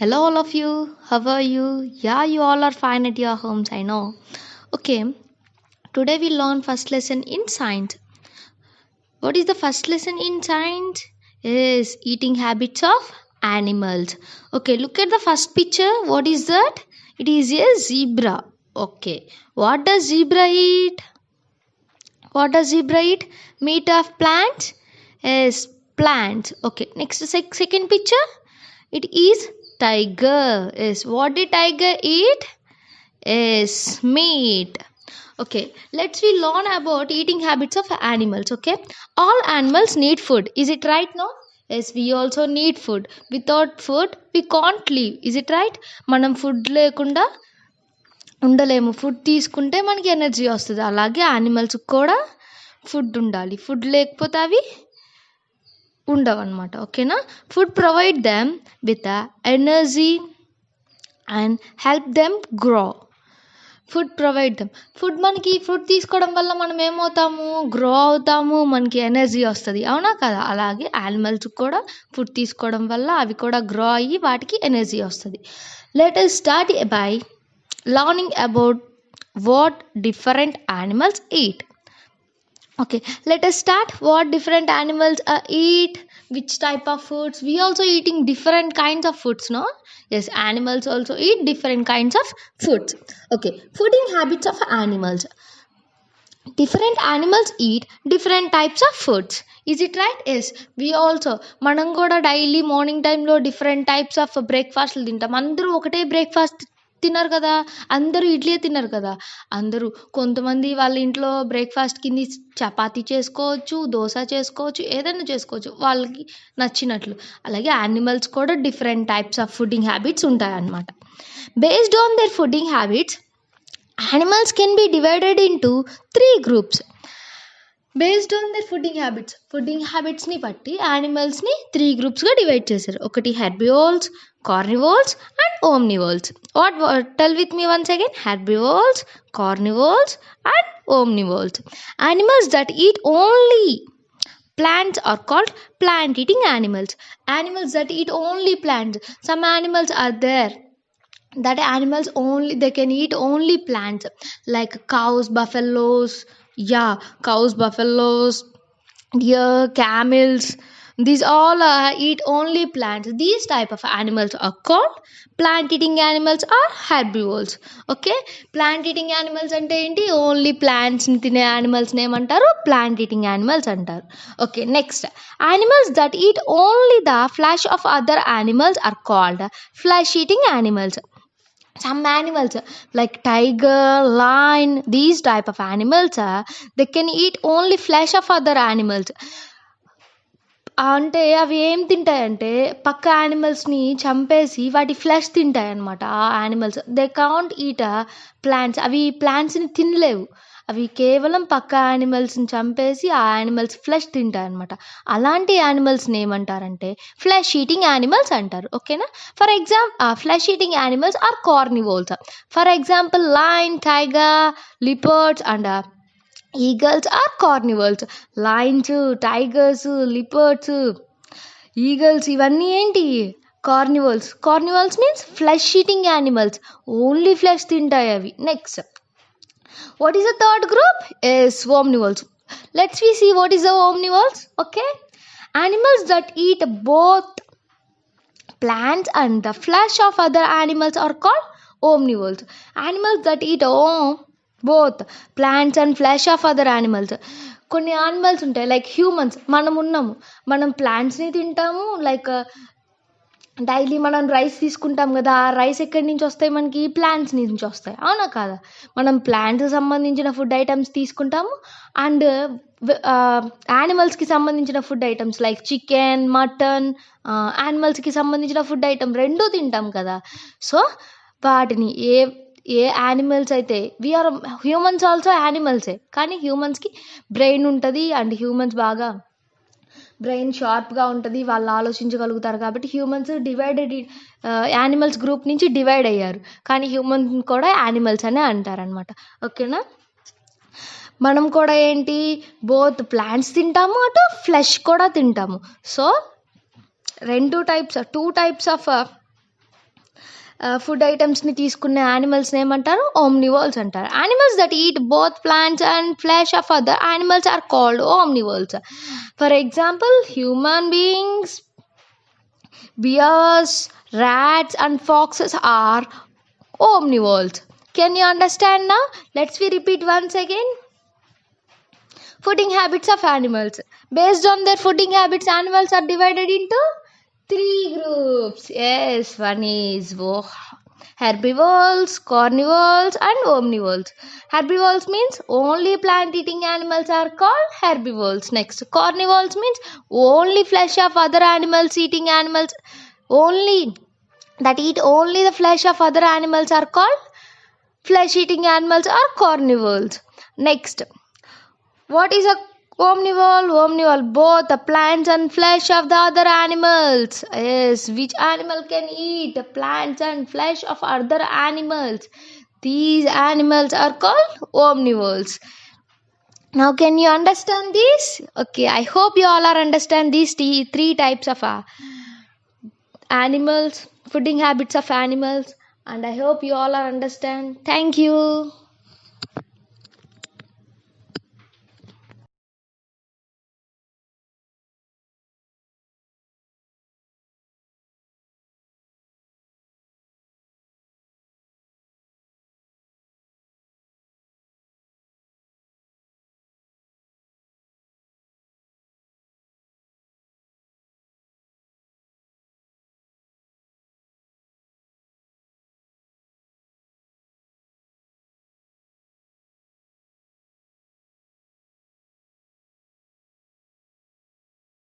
Hello, all of you. How are you? Yeah, you all are fine at your homes, I know. Okay, today we learn first lesson in science. What is the first lesson in science? Is eating habits of animals. Okay, look at the first picture. What is that? It is a zebra. Okay, what does zebra eat? What does zebra eat? Meat of plants? Yes, plants. Okay, next second picture. It is tiger. Yes, what did tiger eat? Yes, meat. Okay, let's we learn about eating habits of animals. Okay, all animals need food. Is it right now? Yes, we also need food. Without food, we can't live. Is it right? మనం food లేకుండా ఉండలేము. Food తీసుకుంటే మనకి energy వస్తుంది. అలాగే యానిమల్స్కి కూడా food ఉండాలి. Food లేకపోతే అవి ఉండవన్నమాట. ఓకేనా? Food provide them with energy and help them grow. Food provide them. మనకి ఫుడ్ తీసుకోవడం వల్ల మనం ఏమవుతాము? గ్రో అవుతాము, మనకి ఎనర్జీ వస్తుంది. అవునా కదా? అలాగే యానిమల్స్కి కూడా ఫుడ్ తీసుకోవడం వల్ల అవి కూడా గ్రో అయ్యి వాటికి ఎనర్జీ వస్తుంది. Let us start by learning about what different animals eat. Okay, let us start what different animals eat, which type of foods. We also eating different kinds of foods, no? Yes, animals also eat different kinds of foods. Okay, fooding habits of animals. Different animals eat different types of foods. Is it right? Yes, we also మనం కూడా daily morning టైంలో different types of బ్రేక్ఫాస్ట్లు తింటాం. అందరూ ఒకటే breakfast తిన్నారు కదా, అందరూ ఇడ్లీ తిన్నారు కదా. అందరూ కొంతమంది వాళ్ళ ఇంట్లో బ్రేక్ఫాస్ట్ కింద చపాతీ చేసుకోవచ్చు, దోశ చేసుకోవచ్చు, ఏదైనా చేసుకోవచ్చు వాళ్ళకి నచ్చినట్లు. అలాగే యానిమల్స్ కూడా different types of feeding habits ఉంటాయన్నమాట. Based on their feeding habits, animals can be divided into three groups based on their feeding హ్యాబిట్స్ని బట్టి యానిమల్స్ని త్రీ గ్రూప్స్గా డివైడ్ చేశారు. ఒకటి herbivores, carnivores and omnivores. Tell with me once again. Herbivores, carnivores and omnivores. Animals that eat only plants are called plant eating animals. Animals that eat only plants. Some animals are there that animals only they can eat only plants, like cows, buffaloes. Yeah, cows, buffaloes, deer, camels, these all eat only plants. These type of animals are called plant eating animals or herbivores. Okay, plant eating animals అంటే ఏంటి? Only ప్లాంట్స్ని తినే యానిమల్స్ని ఏమంటారు? Plant eating animals అంటారు. Okay, next animals that eat only the flesh of other animals are called flesh eating animals. Some animals like tiger, lion, these type of animals they can eat only flesh of other animals. అంటే అవి ఏం తింటాయంటే పక్క యానిమల్స్ని చంపేసి వాటి flesh తింటాయి అన్నమాట. ఆ animals they can't eat plants. అవి ప్లాంట్స్ని తినలేవు. అవి కేవలం పక్క యానిమల్స్ని చంపేసి ఆ యానిమల్స్ ఫ్లెష్ తింటాయి అనమాట. అలాంటి యానిమల్స్ని ఏమంటారంటే ఫ్లెష్ ఈటింగ్ యానిమల్స్ అంటారు. ఓకేనా? For example flesh eating animals are carnivores. For example lion, tiger, leopards and eagles are carnivores. Lions, tigers, leopards, eagles ఇవన్నీ ఏంటి? Carnivores. Carnivores means flesh eating animals. Only flesh తింటాయి అవి. Next, what is the third group? Is omnivores. Let's we see what is the omnivores. Okay, animals that eat both plants and the flesh of other animals are called omnivores. Animals that eat both plants and flesh of other animals. కొన్ని animals ఉంటాయి like humans. మనం ఉన్నాము, మనం ప్లాంట్స్ని తింటాము. Like daily మనం rice తీసుకుంటాం కదా, ఆ రైస్ ఎక్కడి నుంచి వస్తాయి? మనకి ప్లాంట్స్ నుంచి వస్తాయి. అవునా కాదా? మనం ప్లాంట్స్కి సంబంధించిన ఫుడ్ ఐటమ్స్ తీసుకుంటాము అండ్ యానిమల్స్కి సంబంధించిన food items like chicken, mutton, యానిమల్స్కి సంబంధించిన ఫుడ్ ఐటమ్ రెండూ తింటాం కదా. సో వాటిని ఏ యానిమల్స్ అయితే వీఆర్ హ్యూమన్స్ ఆల్సో యానిమల్సే, కానీ హ్యూమన్స్కి బ్రెయిన్ ఉంటుంది అండ్ హ్యూమన్స్ బాగా బ్రెయిన్ షార్ప్గా ఉంటుంది, వాళ్ళు ఆలోచించగలుగుతారు. కాబట్టి హ్యూమన్స్ డివైడెడ్ యానిమల్స్ గ్రూప్ నుంచి డివైడ్ అయ్యారు, కానీ హ్యూమన్స్ కూడా యానిమల్స్ అనే అంటారనమాట. ఓకేనా? మనం కూడా ఏంటి? బోత్ ప్లాంట్స్ తింటాము, అటు ఫ్లెష్ కూడా తింటాము. సో టూ టైప్స్ ఆఫ్ ఫుడ్ ఐటమ్స్ని తీసుకునే యానిమల్స్ని ఏమంటారు? ఓమ్నివోర్స్ అంటారు. Animals that eat both plants and flesh of other animals are called omnivores. For example, human beings, bears, rats and foxes are omnivores. Can you understand now? Let's we repeat once again. Fooding habits of animals. Based on their fooding habits, animals are divided into 3 groups. Yes, one is herbivores, carnivores and omnivores. Herbivores means only plant eating animals are called herbivores. Next, carnivores means only flesh of other animals eating animals, only that eat only the flesh of other animals are called flesh eating animals or carnivores. Next, what is a omnivore? Omnivore, both the plants and flesh of the other animals. Yes, which animal can eat the plants and flesh of other animals? These animals are called omnivores. Now can you understand this? Okay, I hope you all are understand these three types of animals, fooding habits of animals, and I hope you all are understand. Thank you.